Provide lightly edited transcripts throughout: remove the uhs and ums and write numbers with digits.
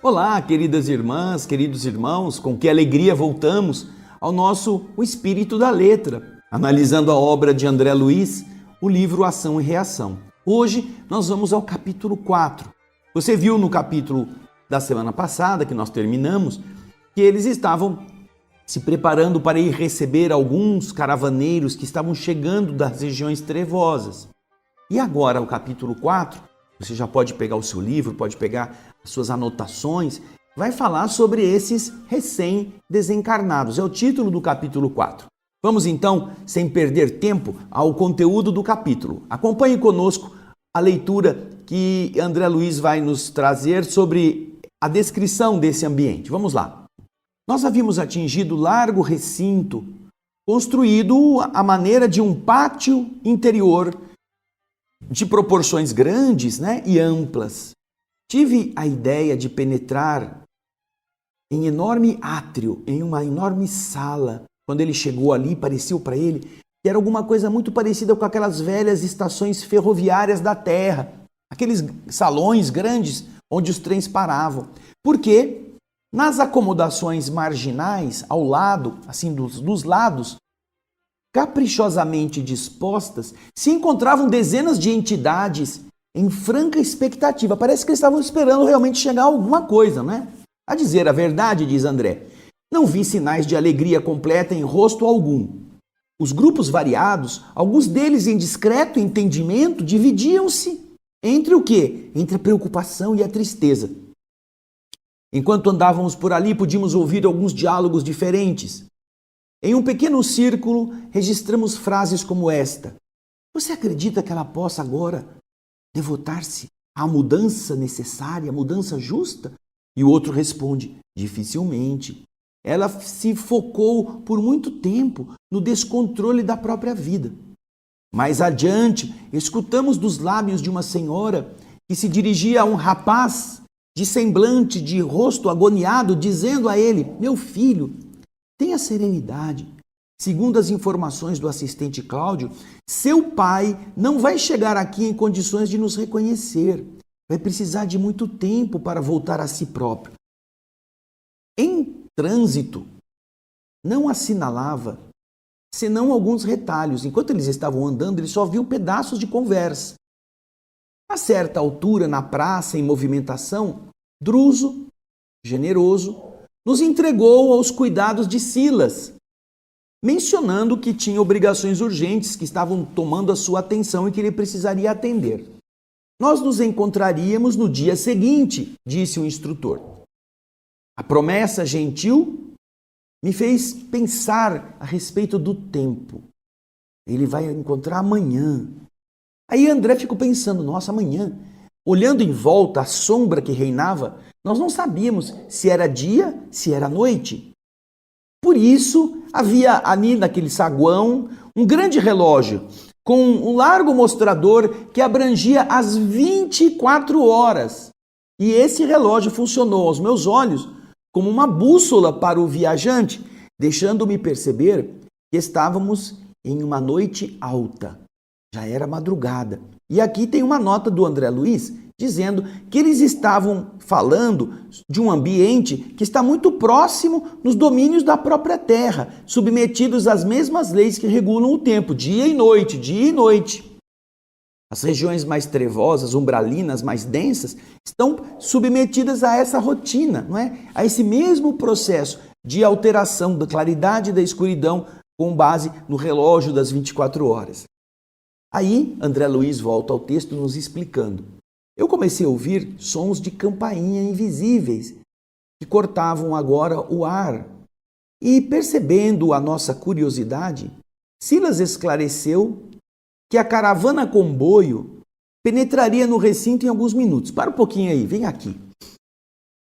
Olá, queridas irmãs, queridos irmãos, com que alegria voltamos ao nosso O Espírito da Letra, analisando a obra de André Luiz, o livro Ação e Reação. Hoje nós vamos ao capítulo 4. Você viu no capítulo da semana passada, que nós terminamos, que eles estavam se preparando para ir receber alguns caravaneiros que estavam chegando das regiões trevosas. E agora, o capítulo 4, você já pode pegar o seu livro, pode pegar as suas anotações, vai falar sobre esses recém-desencarnados. É o título do capítulo 4. Vamos então, sem perder tempo, ao conteúdo do capítulo. Acompanhe conosco a leitura que André Luiz vai nos trazer sobre a descrição desse ambiente. Vamos lá. Nós havíamos atingido largo recinto, construído à maneira de um pátio interior, de proporções grandes, e amplas. Tive a ideia de penetrar em enorme átrio, em uma enorme sala. Quando ele chegou ali, pareceu para ele que era alguma coisa muito parecida com aquelas velhas estações ferroviárias da Terra, aqueles salões grandes onde os trens paravam. Porque nas acomodações marginais, ao lado, assim dos lados, caprichosamente dispostas, se encontravam dezenas de entidades em franca expectativa. Parece que eles estavam esperando realmente chegar alguma coisa, não é? A dizer a verdade, diz André, não vi sinais de alegria completa em rosto algum. Os grupos variados, alguns deles em discreto entendimento, dividiam-se entre o quê? Entre a preocupação e a tristeza. Enquanto andávamos por ali, podíamos ouvir alguns diálogos diferentes. Em um pequeno círculo, registramos frases como esta: você acredita que ela possa agora devotar-se à mudança necessária, à mudança justa? E o outro responde: dificilmente. Ela se focou por muito tempo no descontrole da própria vida. Mais adiante, escutamos dos lábios de uma senhora que se dirigia a um rapaz de semblante, de rosto agoniado, dizendo a ele: meu filho, tenha serenidade. Segundo as informações do assistente Cláudio, seu pai não vai chegar aqui em condições de nos reconhecer. Vai precisar de muito tempo para voltar a si próprio. Em trânsito, não assinalava senão alguns retalhos. Enquanto eles estavam andando, ele só viu pedaços de conversa. A certa altura, na praça, em movimentação, Druso, generoso, nos entregou aos cuidados de Silas, mencionando que tinha obrigações urgentes que estavam tomando a sua atenção e que ele precisaria atender. Nós nos encontraríamos no dia seguinte, disse o instrutor. A promessa gentil me fez pensar a respeito do tempo. Ele vai encontrar amanhã. Aí André ficou pensando, nossa, amanhã. Olhando em volta a sombra que reinava, nós não sabíamos se era dia, se era noite. Por isso, havia ali naquele saguão um grande relógio com um largo mostrador que abrangia as 24 horas. E esse relógio funcionou aos meus olhos como uma bússola para o viajante, deixando-me perceber que estávamos em uma noite alta. Já era madrugada. E aqui tem uma nota do André Luiz dizendo que eles estavam falando de um ambiente que está muito próximo nos domínios da própria Terra, submetidos às mesmas leis que regulam o tempo, dia e noite, dia e noite. As regiões mais trevosas, umbralinas, mais densas, estão submetidas a essa rotina, não é? A esse mesmo processo de alteração da claridade e da escuridão com base no relógio das 24 horas. Aí, André Luiz volta ao texto nos explicando. Eu comecei a ouvir sons de campainha invisíveis que cortavam agora o ar. E, percebendo a nossa curiosidade, Silas esclareceu que a caravana comboio penetraria no recinto em alguns minutos. Para um pouquinho aí, vem aqui.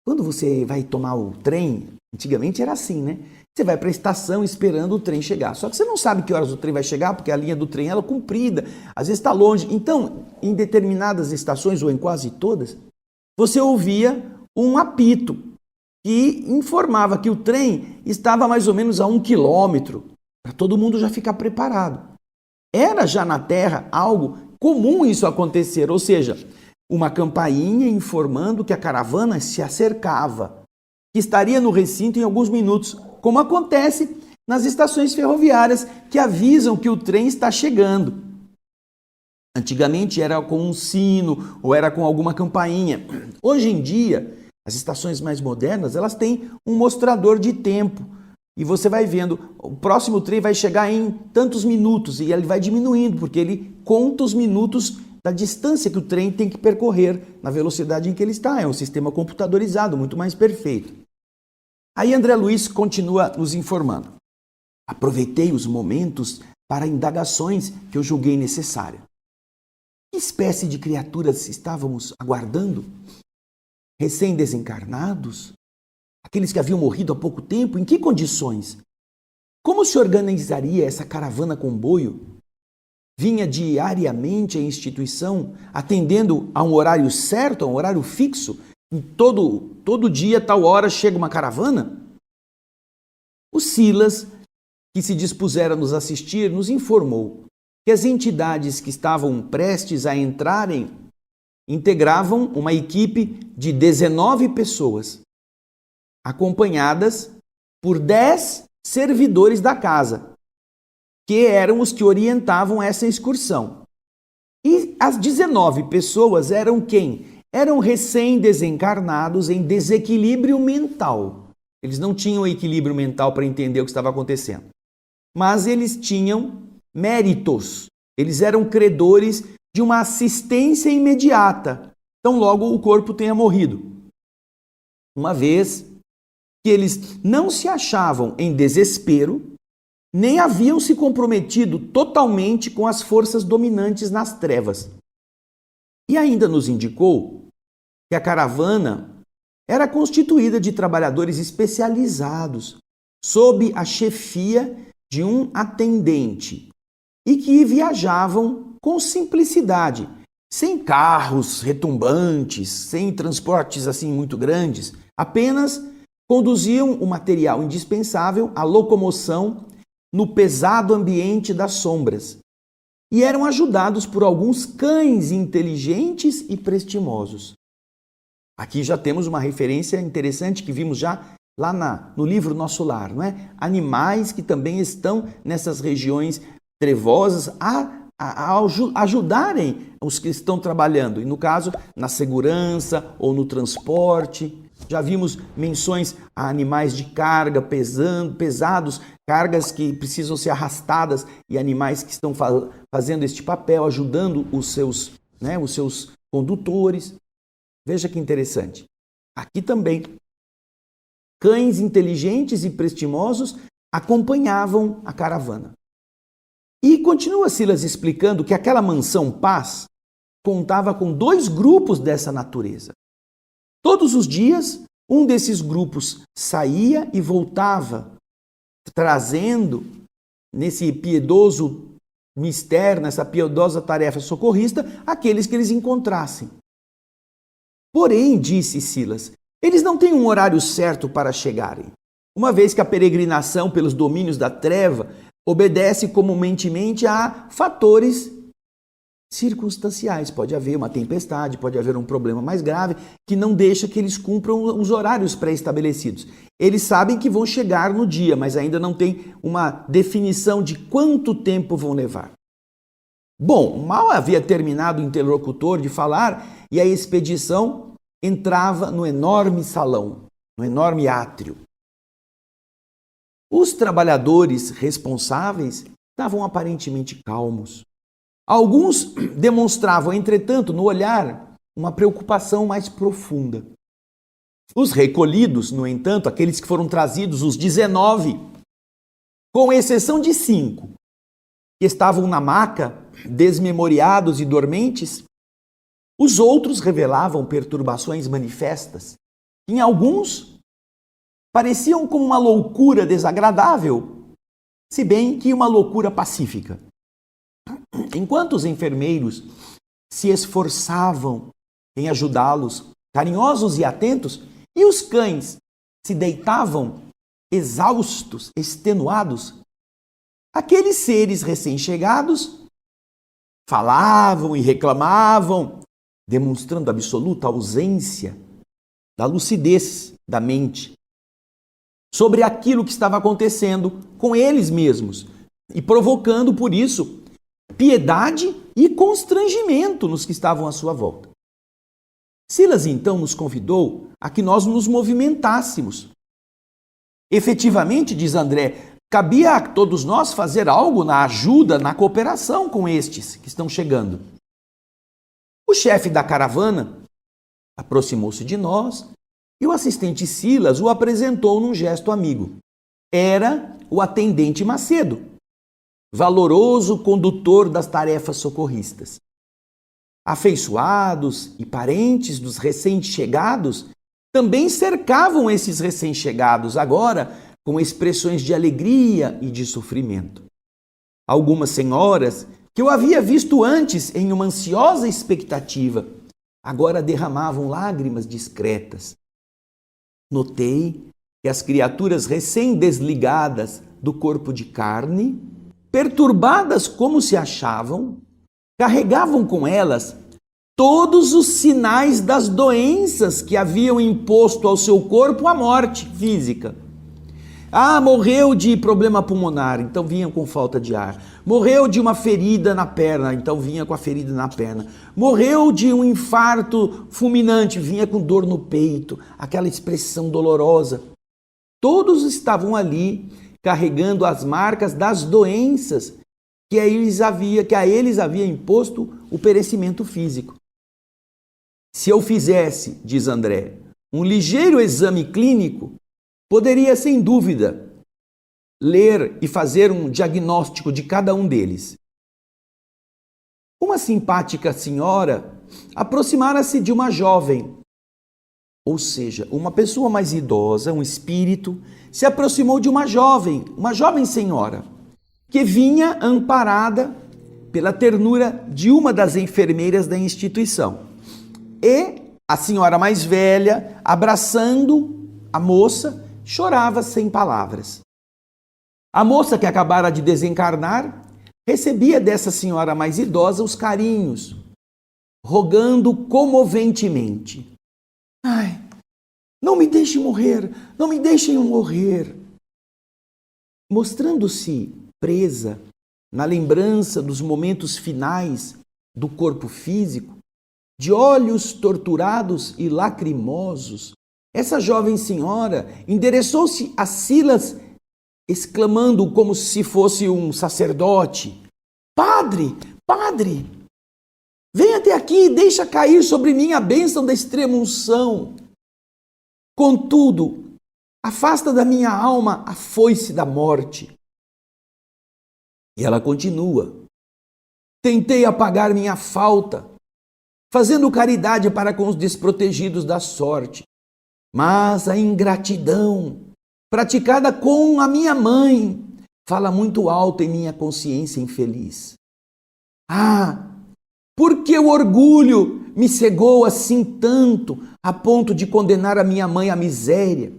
Quando você vai tomar o trem, antigamente era assim, né? Você vai para a estação esperando o trem chegar. Só que você não sabe que horas o trem vai chegar, porque a linha do trem ela é comprida, às vezes está longe. Então, em determinadas estações, ou em quase todas, você ouvia um apito que informava que o trem estava mais ou menos a 1 quilômetro, para todo mundo já ficar preparado. Era já na Terra algo comum isso acontecer, ou seja, uma campainha informando que a caravana se acercava, que estaria no recinto em alguns minutos, como acontece nas estações ferroviárias que avisam que o trem está chegando. Antigamente era com um sino ou era com alguma campainha. Hoje em dia, as estações mais modernas, elas têm um mostrador de tempo. E você vai vendo, o próximo trem vai chegar em tantos minutos e ele vai diminuindo, porque ele conta os minutos da distância que o trem tem que percorrer na velocidade em que ele está. É um sistema computadorizado, muito mais perfeito. Aí André Luiz continua nos informando. Aproveitei os momentos para indagações que eu julguei necessárias. Que espécie de criaturas estávamos aguardando? Recém-desencarnados? Aqueles que haviam morrido há pouco tempo? Em que condições? Como se organizaria essa caravana-comboio? Vinha diariamente à instituição, atendendo a um horário certo, a um horário fixo? Em todo dia, tal hora, chega uma caravana? O Silas, que se dispuseram a nos assistir, nos informou que as entidades que estavam prestes a entrarem integravam uma equipe de 19 pessoas, acompanhadas por 10 servidores da casa, que eram os que orientavam essa excursão. E as 19 pessoas eram quem? Eram recém-desencarnados em desequilíbrio mental. Eles não tinham equilíbrio mental para entender o que estava acontecendo. Mas eles tinham méritos. Eles eram credores de uma assistência imediata, tão logo o corpo tenha morrido. Uma vez que eles não se achavam em desespero, nem haviam se comprometido totalmente com as forças dominantes nas trevas. E ainda nos indicou que a caravana era constituída de trabalhadores especializados, sob a chefia de um atendente, e que viajavam com simplicidade, sem carros retumbantes, sem transportes assim muito grandes, apenas conduziam o material indispensável à locomoção no pesado ambiente das sombras e eram ajudados por alguns cães inteligentes e prestimosos. Aqui já temos uma referência interessante que vimos já lá no livro Nosso Lar, não é? Animais que também estão nessas regiões trevosas a ajudarem os que estão trabalhando, e no caso, na segurança ou no transporte. Já vimos menções a animais de carga pesados, cargas que precisam ser arrastadas e animais que estão fazendo este papel, ajudando os seus condutores. Veja que interessante. Aqui também, cães inteligentes e prestimosos acompanhavam a caravana. E continua Silas explicando que aquela mansão Paz contava com 2 grupos dessa natureza. Todos os dias, um desses grupos saía e voltava, trazendo nesse piedoso mistério, nessa piedosa tarefa socorrista, aqueles que eles encontrassem. Porém, disse Silas, eles não têm um horário certo para chegarem, uma vez que a peregrinação pelos domínios da treva obedece comumente a fatores circunstanciais. Pode haver uma tempestade, pode haver um problema mais grave que não deixa que eles cumpram os horários pré-estabelecidos. Eles sabem que vão chegar no dia, mas ainda não tem uma definição de quanto tempo vão levar. Bom, mal havia terminado o interlocutor de falar e a expedição entrava no enorme salão, no enorme átrio. Os trabalhadores responsáveis estavam aparentemente calmos. Alguns demonstravam, entretanto, no olhar, uma preocupação mais profunda. Os recolhidos, no entanto, aqueles que foram trazidos, os 19, com exceção de 5, que estavam na maca, desmemoriados e dormentes, os outros revelavam perturbações manifestas. Em alguns, pareciam como uma loucura desagradável, se bem que uma loucura pacífica. Enquanto os enfermeiros se esforçavam em ajudá-los, carinhosos e atentos, e os cães se deitavam exaustos, extenuados, aqueles seres recém-chegados falavam e reclamavam demonstrando absoluta ausência da lucidez da mente sobre aquilo que estava acontecendo com eles mesmos e provocando, por isso, piedade e constrangimento nos que estavam à sua volta. Silas, então, nos convidou a que nós nos movimentássemos. Efetivamente, diz André, cabia a todos nós fazer algo na ajuda, na cooperação com estes que estão chegando. O chefe da caravana aproximou-se de nós e o assistente Silas o apresentou num gesto amigo. Era o atendente Macedo, valoroso condutor das tarefas socorristas. Afeiçoados e parentes dos recém-chegados também cercavam esses recém-chegados agora com expressões de alegria e de sofrimento. Algumas senhoras, que eu havia visto antes em uma ansiosa expectativa, agora derramavam lágrimas discretas. Notei que as criaturas recém-desligadas do corpo de carne, perturbadas como se achavam, carregavam com elas todos os sinais das doenças que haviam imposto ao seu corpo a morte física. Morreu de problema pulmonar, então vinha com falta de ar. Morreu de uma ferida na perna, então vinha com a ferida na perna. Morreu de um infarto fulminante, vinha com dor no peito, aquela expressão dolorosa. Todos estavam ali carregando as marcas das doenças que a eles havia imposto o perecimento físico. Se eu fizesse, diz André, um ligeiro exame clínico, poderia, sem dúvida, ler e fazer um diagnóstico de cada um deles. Uma simpática senhora aproximara-se de uma jovem, ou seja, uma pessoa mais idosa, um espírito, se aproximou de uma jovem senhora, que vinha amparada pela ternura de uma das enfermeiras da instituição. E a senhora mais velha, abraçando a moça, chorava sem palavras. A moça que acabara de desencarnar recebia dessa senhora mais idosa os carinhos, rogando comoventemente: não me deixe morrer, não me deixem morrer. Mostrando-se presa na lembrança dos momentos finais do corpo físico, de olhos torturados e lacrimosos, essa jovem senhora endereçou-se a Silas, exclamando como se fosse um sacerdote: Padre, Padre, venha até aqui e deixa cair sobre mim a bênção da extrema unção. Contudo, afasta da minha alma a foice da morte. E ela continua: tentei apagar minha falta, fazendo caridade para com os desprotegidos da sorte. Mas a ingratidão, praticada com a minha mãe, fala muito alto em minha consciência infeliz. Por que o orgulho me cegou assim tanto, a ponto de condenar a minha mãe à miséria?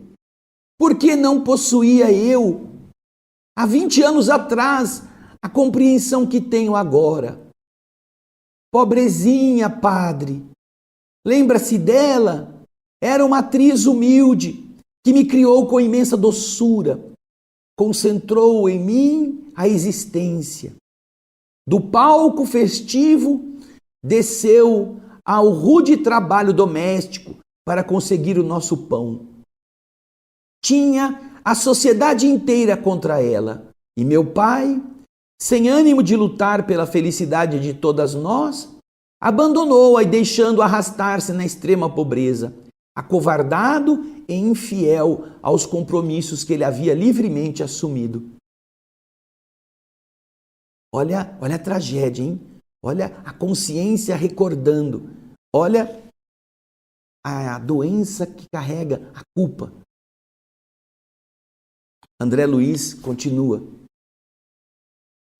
Por que não possuía eu, há 20 anos atrás, a compreensão que tenho agora? Pobrezinha, padre, lembra-se dela? Era uma atriz humilde que me criou com imensa doçura, concentrou em mim a existência. Do palco festivo, desceu ao rude trabalho doméstico para conseguir o nosso pão. Tinha a sociedade inteira contra ela, e meu pai, sem ânimo de lutar pela felicidade de todas nós, abandonou-a e deixando arrastar-se na extrema pobreza, acovardado e infiel aos compromissos que ele havia livremente assumido. Olha a tragédia, hein? Olha a consciência recordando. Olha a doença que carrega a culpa. André Luiz continua: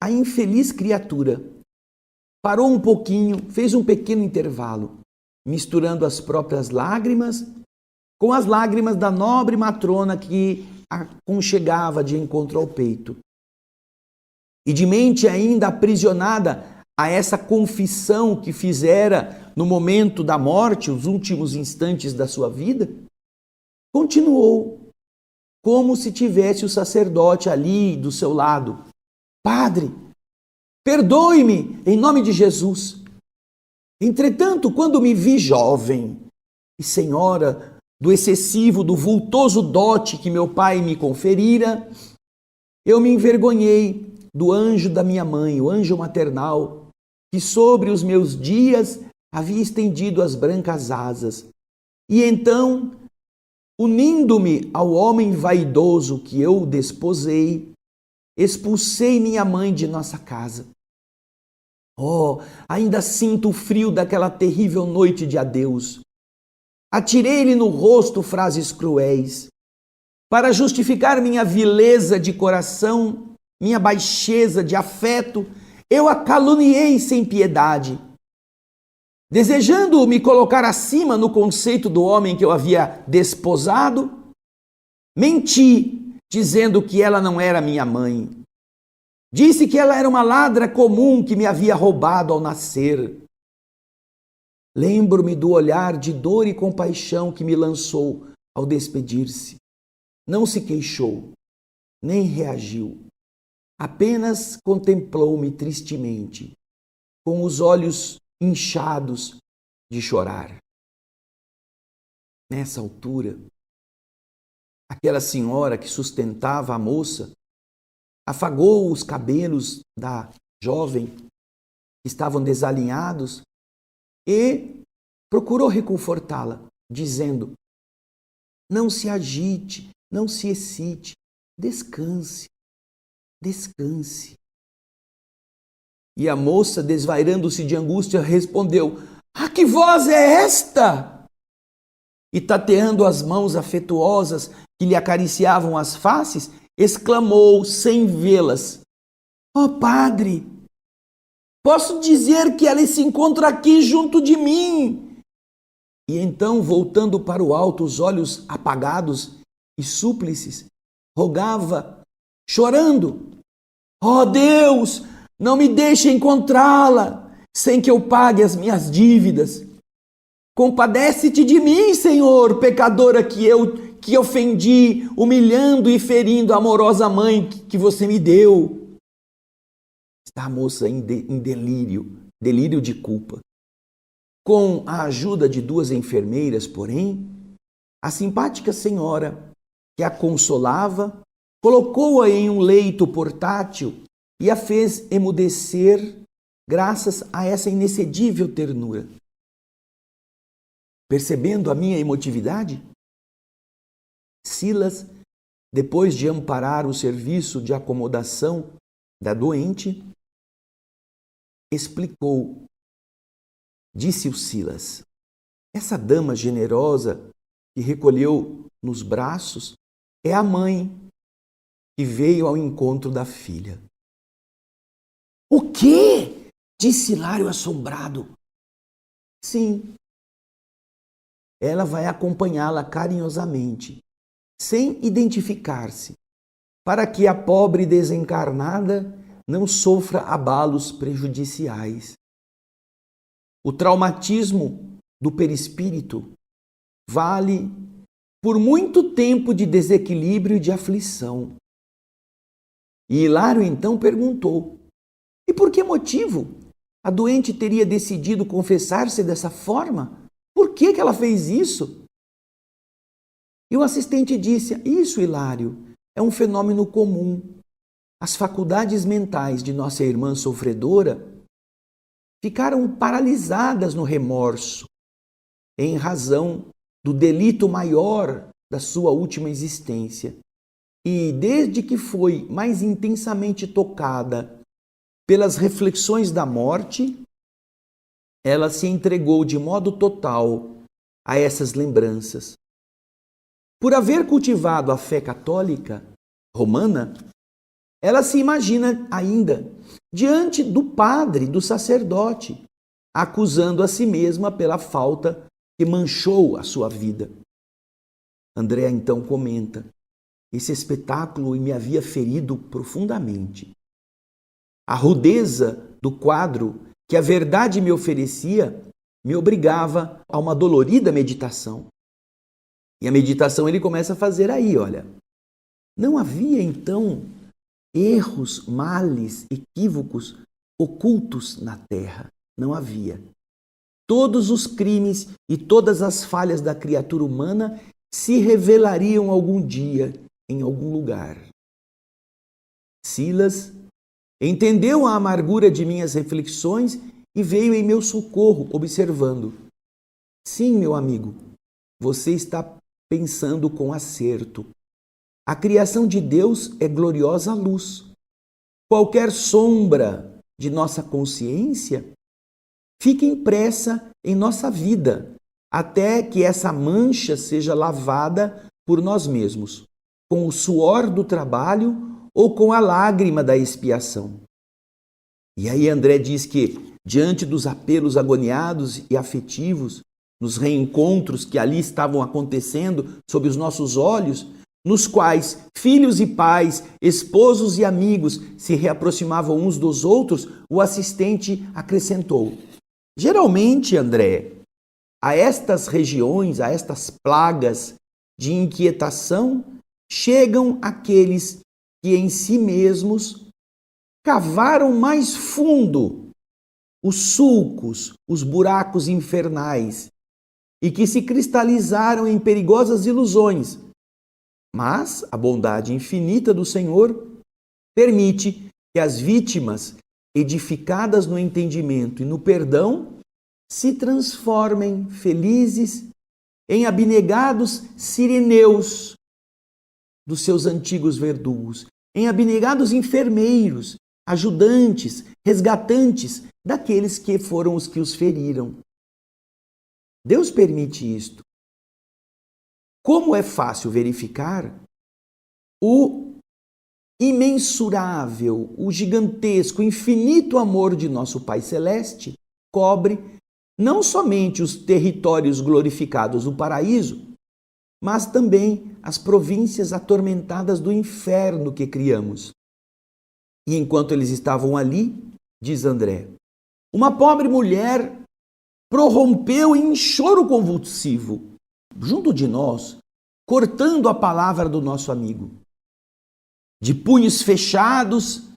a infeliz criatura parou um pouquinho, fez um pequeno intervalo, misturando as próprias lágrimas com as lágrimas da nobre matrona que a aconchegava de encontro ao peito. E de mente ainda aprisionada a essa confissão que fizera no momento da morte, os últimos instantes da sua vida, continuou como se tivesse o sacerdote ali do seu lado. Padre, perdoe-me em nome de Jesus. Entretanto, quando me vi jovem e senhora do excessivo, do vultoso dote que meu pai me conferira, eu me envergonhei do anjo da minha mãe, o anjo maternal, que sobre os meus dias havia estendido as brancas asas. E então, unindo-me ao homem vaidoso que eu desposei, expulsei minha mãe de nossa casa. Oh, ainda sinto o frio daquela terrível noite de adeus. Atirei-lhe no rosto frases cruéis. Para justificar minha vileza de coração, minha baixeza de afeto, eu a caluniei sem piedade. Desejando me colocar acima no conceito do homem que eu havia desposado, menti, dizendo que ela não era minha mãe. Disse que ela era uma ladra comum que me havia roubado ao nascer. Lembro-me do olhar de dor e compaixão que me lançou ao despedir-se. Não se queixou, nem reagiu. Apenas contemplou-me tristemente, com os olhos inchados de chorar. Nessa altura, aquela senhora que sustentava a moça afagou os cabelos da jovem, que estavam desalinhados, e procurou reconfortá-la, dizendo: não se agite, não se excite, descanse, descanse. E a moça, desvairando-se de angústia, respondeu: ah, que voz é esta? E tateando as mãos afetuosas que lhe acariciavam as faces, exclamou sem vê-las: ó padre, posso dizer que ela se encontra aqui junto de mim. E então, voltando para o alto, os olhos apagados e súplices, rogava, chorando: ó Deus, não me deixe encontrá-la sem que eu pague as minhas dívidas. Compadece-te de mim, Senhor, pecadora que ofendi, humilhando e ferindo a amorosa mãe que você me deu. Está a moça em delírio de culpa. Com a ajuda de duas enfermeiras, porém, a simpática senhora que a consolava colocou-a em um leito portátil e a fez emudecer graças a essa inexcedível ternura. Percebendo a minha emotividade, Silas, depois de amparar o serviço de acomodação da doente, explicou. Disse o Silas: essa dama generosa que recolheu nos braços é a mãe que veio ao encontro da filha. O quê? Disse Hilário assombrado. Sim. Ela vai acompanhá-la carinhosamente, sem identificar-se, para que a pobre desencarnada não sofra abalos prejudiciais. O traumatismo do perispírito vale por muito tempo de desequilíbrio e de aflição. E Hilário então perguntou: e por que motivo a doente teria decidido confessar-se dessa forma? Por que ela fez isso? E o assistente disse: isso, Hilário, é um fenômeno comum. As faculdades mentais de nossa irmã sofredora ficaram paralisadas no remorso, em razão do delito maior da sua última existência. E desde que foi mais intensamente tocada pelas reflexões da morte, ela se entregou de modo total a essas lembranças. Por haver cultivado a fé católica romana, ela se imagina ainda diante do padre, do sacerdote, acusando a si mesma pela falta que manchou a sua vida. André então comenta: esse espetáculo me havia ferido profundamente. A rudeza do quadro que a verdade me oferecia me obrigava a uma dolorida meditação. E a meditação ele começa a fazer aí, olha. Não havia então erros, males, equívocos ocultos na terra. Não havia. Todos os crimes e todas as falhas da criatura humana se revelariam algum dia em algum lugar. Silas entendeu a amargura de minhas reflexões e veio em meu socorro, observando: sim, meu amigo, você está pensando com acerto. A criação de Deus é gloriosa luz. Qualquer sombra de nossa consciência fica impressa em nossa vida, até que essa mancha seja lavada por nós mesmos, com o suor do trabalho ou com a lágrima da expiação. E aí André diz que, diante dos apelos agoniados e afetivos, nos reencontros que ali estavam acontecendo sob os nossos olhos, nos quais filhos e pais, esposos e amigos se reaproximavam uns dos outros, o assistente acrescentou: geralmente, André, a estas regiões, a estas plagas de inquietação, chegam aqueles que em si mesmos cavaram mais fundo os sulcos, os buracos infernais, e que se cristalizaram em perigosas ilusões. Mas a bondade infinita do Senhor permite que as vítimas, edificadas no entendimento e no perdão, se transformem felizes em abnegados sirineus dos seus antigos verdugos, em abnegados enfermeiros, ajudantes, resgatantes daqueles que foram os que os feriram. Deus permite isto. Como é fácil verificar, o imensurável, o gigantesco, infinito amor de nosso Pai Celeste cobre não somente os territórios glorificados do paraíso, mas também as províncias atormentadas do inferno que criamos. E enquanto eles estavam ali, diz André, uma pobre mulher prorrompeu em choro convulsivo, junto de nós, cortando a palavra do nosso amigo. De punhos fechados,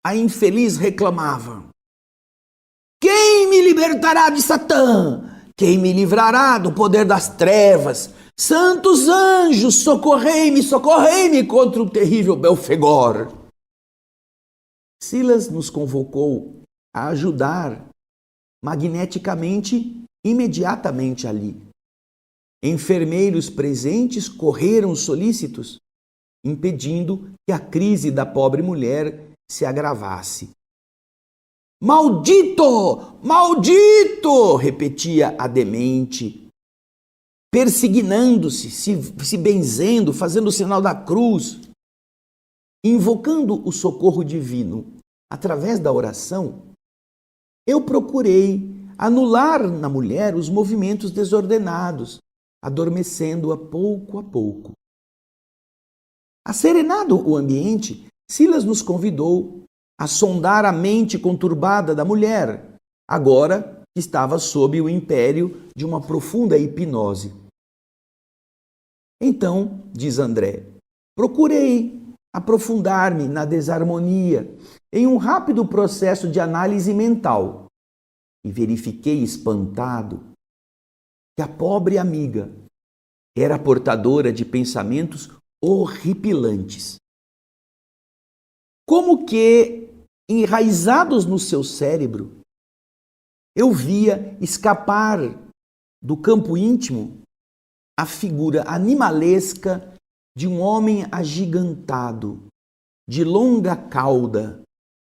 a infeliz reclamava: quem me libertará de Satã? Quem me livrará do poder das trevas? Santos anjos, socorrei-me, socorrei-me contra o terrível Belfegor. Silas nos convocou a ajudar magneticamente, imediatamente ali. Enfermeiros presentes correram solícitos, impedindo que a crise da pobre mulher se agravasse. Maldito! Maldito! Repetia a demente, persignando-se, se benzendo, fazendo o sinal da cruz. Invocando o socorro divino através da oração, eu procurei anular na mulher os movimentos desordenados, adormecendo-a pouco a pouco. Asserenado o ambiente, Silas nos convidou a sondar a mente conturbada da mulher, agora que estava sob o império de uma profunda hipnose. Então, diz André, procurei aprofundar-me na desarmonia em um rápido processo de análise mental e verifiquei espantado que a pobre amiga era portadora de pensamentos horripilantes. Como que, enraizados no seu cérebro, eu via escapar do campo íntimo a figura animalesca de um homem agigantado, de longa cauda,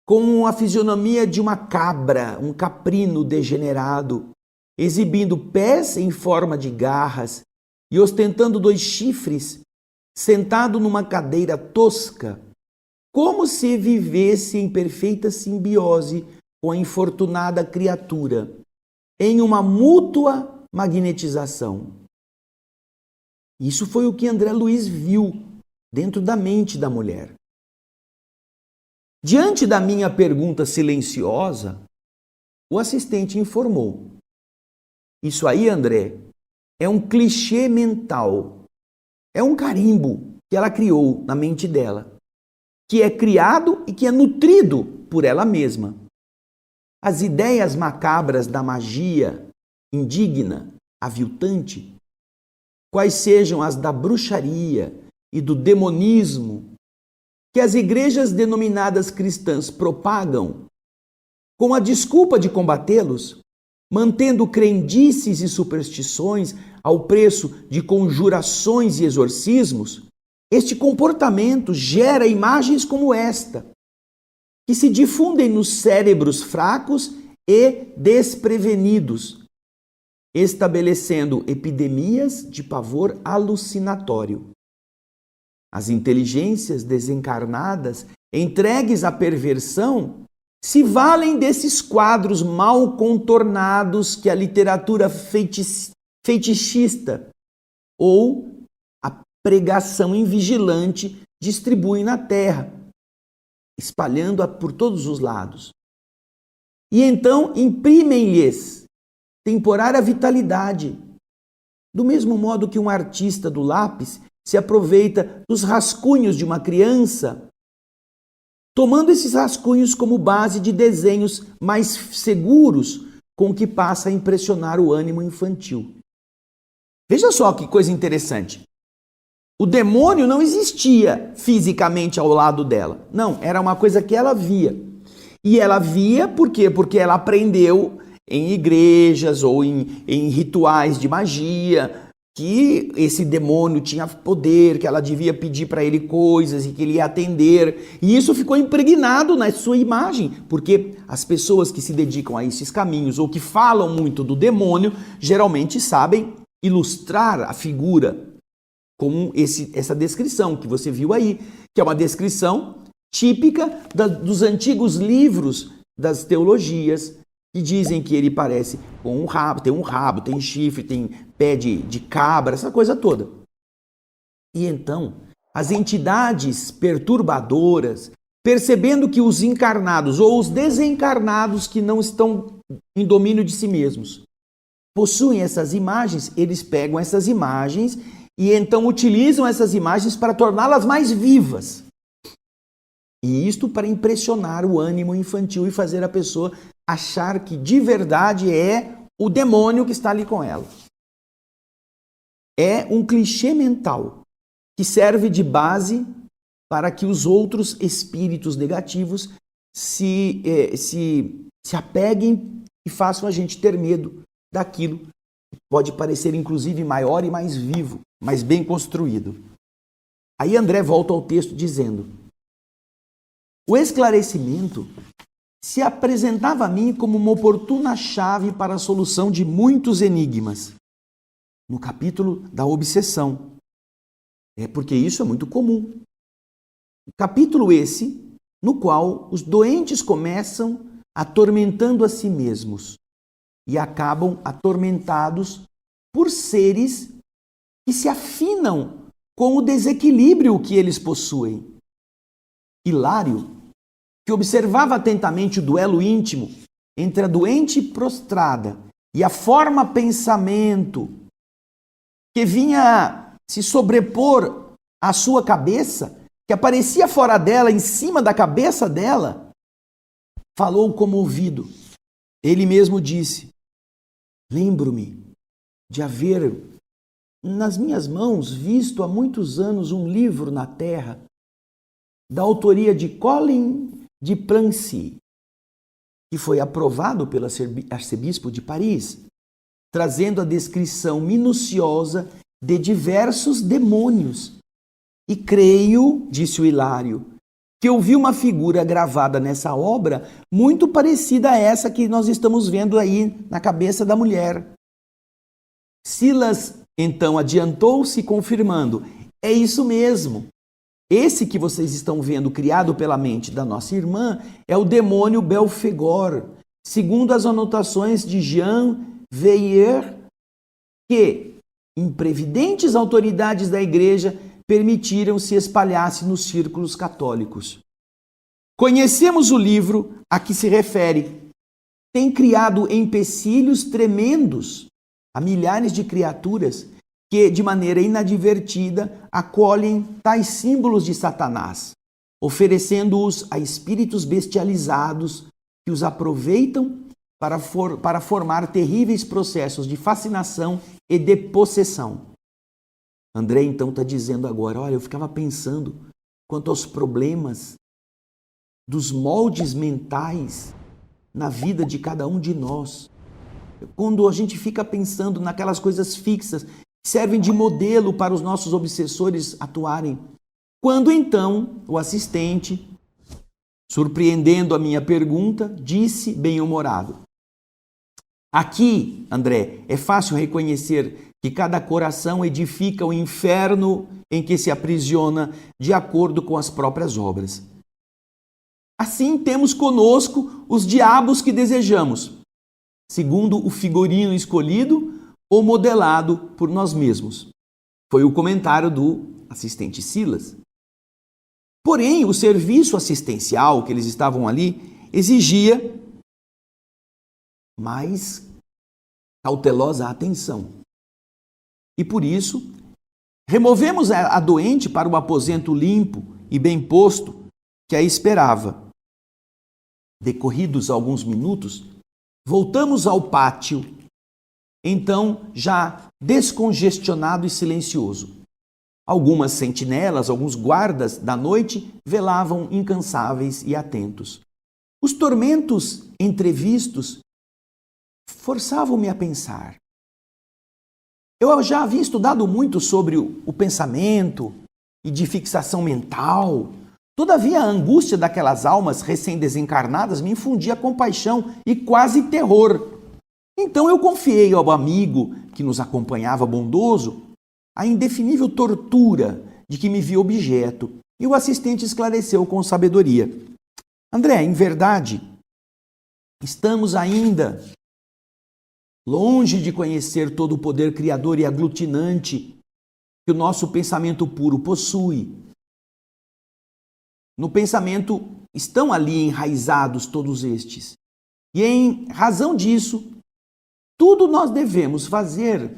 com a fisionomia de uma cabra, um caprino degenerado, exibindo pés em forma de garras e ostentando 2 chifres, sentado numa cadeira tosca, como se vivesse em perfeita simbiose com a infortunada criatura, em uma mútua magnetização. Isso foi o que André Luiz viu dentro da mente da mulher. Diante da minha pergunta silenciosa, o assistente informou: Isso aí, André, é um clichê mental. É um carimbo que ela criou na mente dela, que é criado e que é nutrido por ela mesma. As ideias macabras da magia indigna, aviltante, quais sejam as da bruxaria e do demonismo, que as igrejas denominadas cristãs propagam, com a desculpa de combatê-los, mantendo crendices e superstições ao preço de conjurações e exorcismos, este comportamento gera imagens como esta, que se difundem nos cérebros fracos e desprevenidos, estabelecendo epidemias de pavor alucinatório. As inteligências desencarnadas, entregues à perversão, se valem desses quadros mal contornados que a literatura fetichista ou a pregação invigilante distribui na Terra, espalhando-a por todos os lados. E então imprimem-lhes temporária vitalidade, do mesmo modo que um artista do lápis se aproveita dos rascunhos de uma criança, tomando esses rascunhos como base de desenhos mais seguros com que passa a impressionar o ânimo infantil. Veja só que coisa interessante. O demônio não existia fisicamente ao lado dela. Não, era uma coisa que ela via. E ela via por quê? Porque ela aprendeu em igrejas ou em rituais de magia que esse demônio tinha poder, que ela devia pedir para ele coisas e que ele ia atender. E isso ficou impregnado na sua imagem, porque as pessoas que se dedicam a esses caminhos ou que falam muito do demônio, geralmente sabem ilustrar a figura com essa descrição que você viu aí, que é uma descrição típica dos antigos livros das teologias, que dizem que ele parece com um rabo, tem chifre, tem pé de cabra, essa coisa toda. E então, as entidades perturbadoras, percebendo que os encarnados ou os desencarnados que não estão em domínio de si mesmos possuem essas imagens, eles pegam essas imagens e então utilizam essas imagens para torná-las mais vivas. E isto para impressionar o ânimo infantil e fazer a pessoa achar que de verdade é o demônio que está ali com ela. É um clichê mental que serve de base para que os outros espíritos negativos se apeguem e façam a gente ter medo daquilo que pode parecer inclusive maior e mais vivo, mais bem construído. Aí André volta ao texto dizendo: o esclarecimento se apresentava a mim como uma oportuna chave para a solução de muitos enigmas. No capítulo da obsessão. É porque isso é muito comum. Capítulo esse, no qual os doentes começam atormentando a si mesmos e acabam atormentados por seres que se afinam com o desequilíbrio que eles possuem. Hilário, que observava atentamente o duelo íntimo entre a doente prostrada e a forma pensamento que vinha se sobrepor à sua cabeça, que aparecia fora dela, em cima da cabeça dela, falou comovido. Ele mesmo disse: lembro-me de haver nas minhas mãos visto há muitos anos um livro na terra da autoria de Colin de Plancy, que foi aprovado pelo arcebispo de Paris, trazendo a descrição minuciosa de diversos demônios. E creio, disse o Hilário, que eu vi uma figura gravada nessa obra muito parecida a essa que nós estamos vendo aí na cabeça da mulher. Silas, então, adiantou-se confirmando: é isso mesmo. Esse que vocês estão vendo criado pela mente da nossa irmã é o demônio Belphegor, segundo as anotações de Jean Veiller, que imprevidentes autoridades da igreja permitiram se espalhasse nos círculos católicos. Conhecemos o livro a que se refere. Tem criado empecilhos tremendos a milhares de criaturas que, de maneira inadvertida, acolhem tais símbolos de Satanás, oferecendo-os a espíritos bestializados que os aproveitam para formar terríveis processos de fascinação e de possessão. André, então, está dizendo agora, olha, eu ficava pensando quanto aos problemas dos moldes mentais na vida de cada um de nós. Quando a gente fica pensando naquelas coisas fixas que servem de modelo para os nossos obsessores atuarem. Quando então o assistente, surpreendendo a minha pergunta, disse bem-humorado: aqui, André, é fácil reconhecer que cada coração edifica o inferno em que se aprisiona de acordo com as próprias obras. Assim temos conosco os diabos que desejamos, segundo o figurino escolhido ou modelado por nós mesmos. Foi o comentário do assistente Silas. Porém, o serviço assistencial que eles estavam ali exigia mais cautelosa atenção. E por isso, removemos a doente para o aposento limpo e bem posto que a esperava. Decorridos alguns minutos, voltamos ao pátio, então já descongestionado e silencioso. Algumas sentinelas, alguns guardas da noite velavam incansáveis e atentos. Os tormentos entrevistos forçavam-me a pensar. Eu já havia estudado muito sobre o pensamento e de fixação mental. Todavia, a angústia daquelas almas recém-desencarnadas me infundia compaixão e quase terror. Então eu confiei ao amigo que nos acompanhava bondoso a indefinível tortura de que me vi objeto, e o assistente esclareceu com sabedoria. André, em verdade, estamos ainda longe de conhecer todo o poder criador e aglutinante que o nosso pensamento puro possui. No pensamento estão ali enraizados todos estes. E em razão disso, tudo nós devemos fazer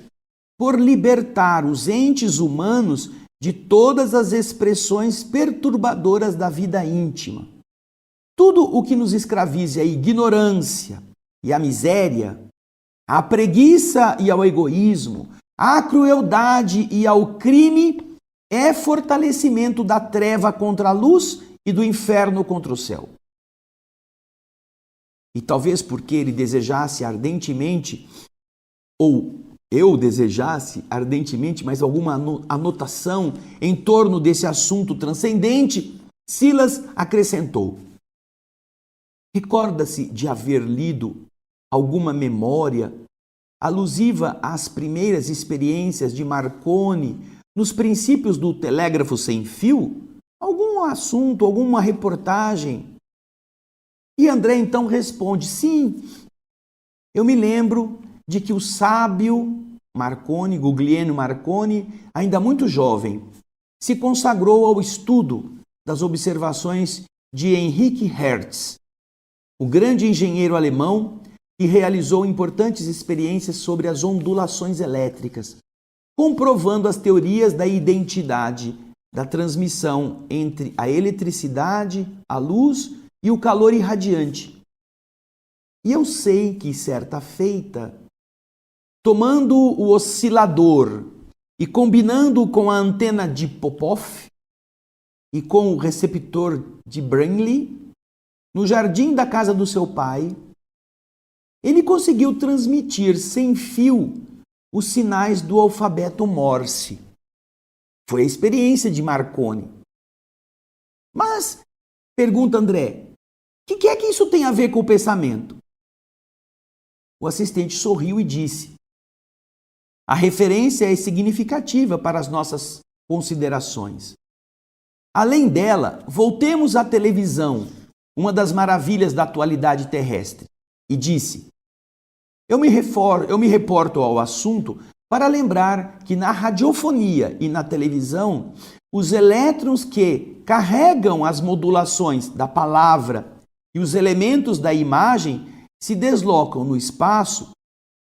por libertar os entes humanos de todas as expressões perturbadoras da vida íntima. Tudo o que nos escravize à ignorância e à miséria, à preguiça e ao egoísmo, à crueldade e ao crime, é fortalecimento da treva contra a luz e do inferno contra o céu. E talvez porque ele desejasse ardentemente, ou eu desejasse ardentemente, mas alguma anotação em torno desse assunto transcendente, Silas acrescentou: recorda-se de haver lido alguma memória alusiva às primeiras experiências de Marconi nos princípios do telégrafo sem fio? Algum assunto, alguma reportagem? E André então responde: sim, eu me lembro de que o sábio Marconi, Guglielmo Marconi, ainda muito jovem, se consagrou ao estudo das observações de Henrique Hertz, o grande engenheiro alemão que realizou importantes experiências sobre as ondulações elétricas, comprovando as teorias da identidade da transmissão entre a eletricidade, a luz e o calor irradiante. E eu sei que, certa feita, tomando o oscilador e combinando com a antena de Popov e com o receptor de Branly, no jardim da casa do seu pai, ele conseguiu transmitir sem fio os sinais do alfabeto Morse. Foi a experiência de Marconi. Mas, pergunta André, o que é que isso tem a ver com o pensamento? O assistente sorriu e disse: a referência é significativa para as nossas considerações. Além dela, voltemos à televisão, uma das maravilhas da atualidade terrestre, e disse: eu me reporto ao assunto para lembrar que na radiofonia e na televisão, os elétrons que carregam as modulações da palavra e os elementos da imagem se deslocam no espaço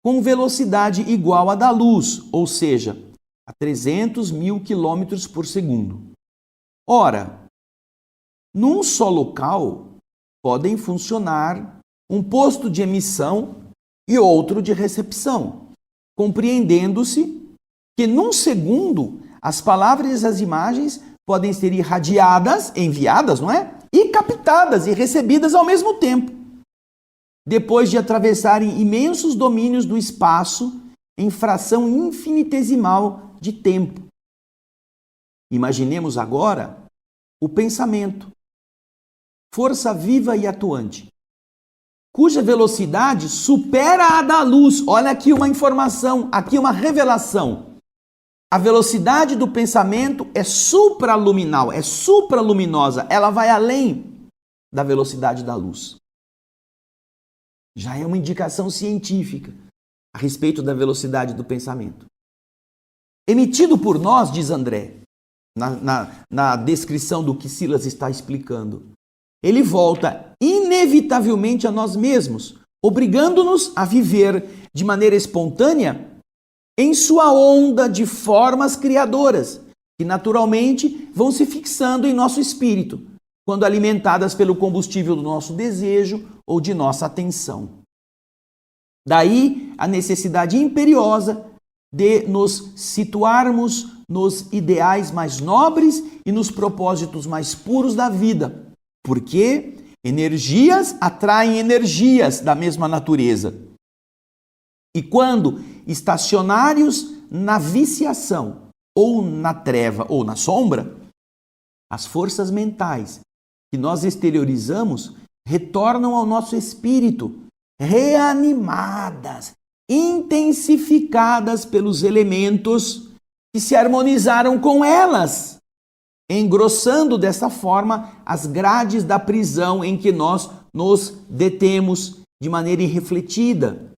com velocidade igual à da luz, ou seja, a 300 mil quilômetros por segundo. Ora, num só local podem funcionar um posto de emissão e outro de recepção, compreendendo-se que num segundo as palavras e as imagens podem ser irradiadas, enviadas, não é? E captadas e recebidas ao mesmo tempo, depois de atravessarem imensos domínios do espaço em fração infinitesimal de tempo. Imaginemos agora o pensamento, força viva e atuante, cuja velocidade supera a da luz. Olha aqui uma informação, aqui uma revelação. A velocidade do pensamento é supraluminal, é supraluminosa, ela vai além da velocidade da luz. Já é uma indicação científica a respeito da velocidade do pensamento. Emitido por nós, diz André, na descrição do que Silas está explicando, ele volta inevitavelmente a nós mesmos, obrigando-nos a viver de maneira espontânea em sua onda de formas criadoras, que naturalmente vão se fixando em nosso espírito, quando alimentadas pelo combustível do nosso desejo ou de nossa atenção. Daí a necessidade imperiosa de nos situarmos nos ideais mais nobres e nos propósitos mais puros da vida, porque energias atraem energias da mesma natureza. E quando estacionários na viciação, ou na treva, ou na sombra, as forças mentais que nós exteriorizamos retornam ao nosso espírito, reanimadas, intensificadas pelos elementos que se harmonizaram com elas, engrossando dessa forma as grades da prisão em que nós nos detemos de maneira irrefletida,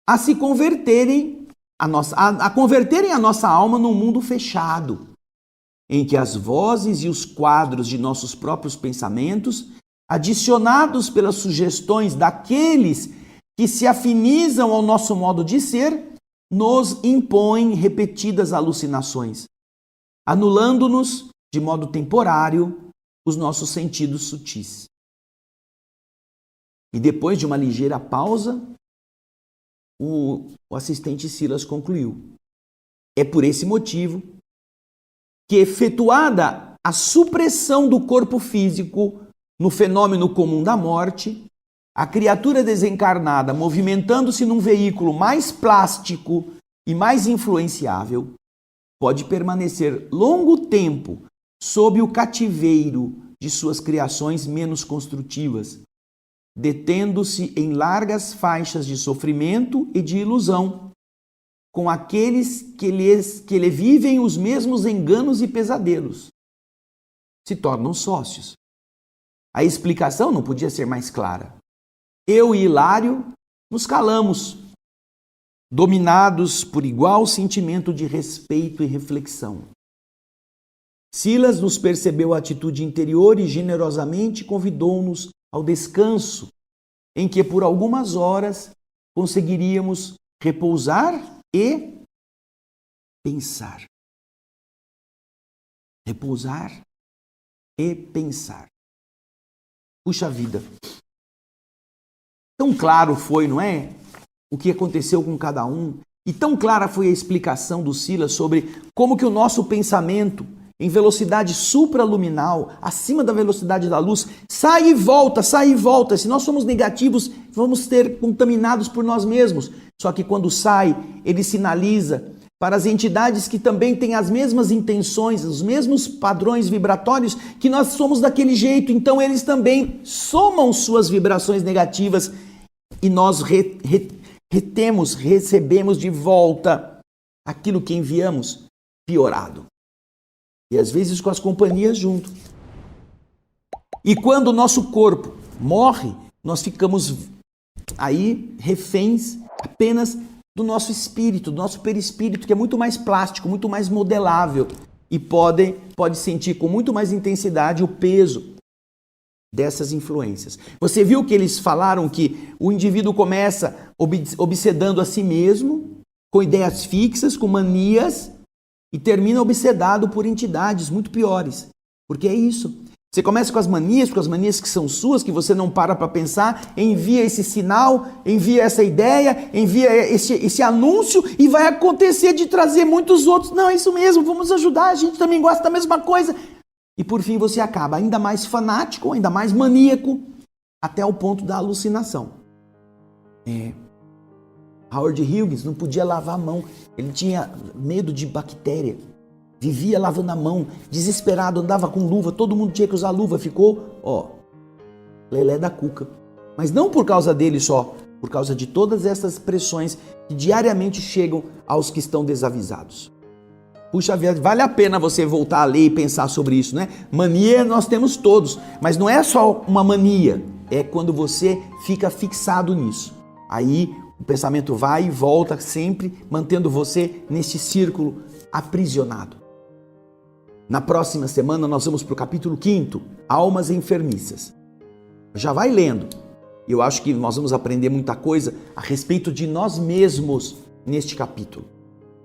a converterem a nossa alma num mundo fechado, em que as vozes e os quadros de nossos próprios pensamentos, adicionados pelas sugestões daqueles que se afinizam ao nosso modo de ser, nos impõem repetidas alucinações, anulando-nos de modo temporário os nossos sentidos sutis. E depois de uma ligeira pausa, o assistente Silas concluiu: é por esse motivo que, efetuada a supressão do corpo físico no fenômeno comum da morte, a criatura desencarnada, movimentando-se num veículo mais plástico e mais influenciável, pode permanecer longo tempo sob o cativeiro de suas criações menos construtivas, detendo-se em largas faixas de sofrimento e de ilusão, com aqueles que lhe vivem os mesmos enganos e pesadelos. Se tornam sócios. A explicação não podia ser mais clara. Eu e Hilário nos calamos, dominados por igual sentimento de respeito e reflexão. Silas nos percebeu a atitude interior e generosamente convidou-nos ao descanso, em que por algumas horas conseguiríamos repousar e pensar. Repousar e pensar. Puxa vida! Tão claro foi, não é? O que aconteceu com cada um. E tão clara foi a explicação do Silas sobre como que o nosso pensamento, em velocidade supraluminal, acima da velocidade da luz, sai e volta, sai e volta. Se nós somos negativos, vamos ser contaminados por nós mesmos. Só que quando sai, ele sinaliza para as entidades que também têm as mesmas intenções, os mesmos padrões vibratórios, que nós somos daquele jeito. Então eles também somam suas vibrações negativas e nós recebemos de volta aquilo que enviamos piorado. E às vezes com as companhias junto. E quando o nosso corpo morre, nós ficamos aí reféns apenas do nosso espírito, do nosso perispírito, que é muito mais plástico, muito mais modelável e pode sentir com muito mais intensidade o peso dessas influências. Você viu que eles falaram que o indivíduo começa obsedando a si mesmo, com ideias fixas, com manias, e termina obsedado por entidades muito piores. Porque é isso. Você começa com as manias que são suas, que você não para pensar, envia esse sinal, envia essa ideia, envia esse anúncio e vai acontecer de trazer muitos outros. Não, é isso mesmo, vamos ajudar, a gente também gosta da mesma coisa. E por fim você acaba ainda mais fanático, ainda mais maníaco, até o ponto da alucinação. Howard Hughes não podia lavar a mão, ele tinha medo de bactéria. Vivia lavando a mão, desesperado, andava com luva, todo mundo tinha que usar luva, ficou, lelé da cuca. Mas não por causa dele só, por causa de todas essas pressões que diariamente chegam aos que estão desavisados. Puxa vida, vale a pena você voltar a ler e pensar sobre isso, né? Mania nós temos todos, mas não é só uma mania, é quando você fica fixado nisso. Aí o pensamento vai e volta sempre, mantendo você nesse círculo aprisionado. Na próxima semana nós vamos para o capítulo 5, Almas Enfermiças. Já vai lendo. Eu acho que nós vamos aprender muita coisa a respeito de nós mesmos neste capítulo.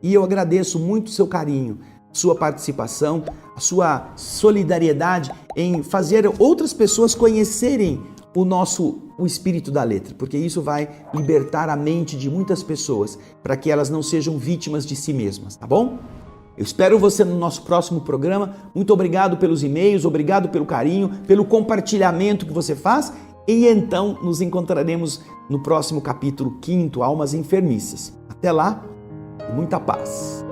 E eu agradeço muito o seu carinho, sua participação, a sua solidariedade em fazer outras pessoas conhecerem o espírito da letra, porque isso vai libertar a mente de muitas pessoas para que elas não sejam vítimas de si mesmas, tá bom? Eu espero você no nosso próximo programa. Muito obrigado pelos e-mails, obrigado pelo carinho, pelo compartilhamento que você faz. E então nos encontraremos no próximo capítulo 5, Almas Enfermiças. Até lá, muita paz.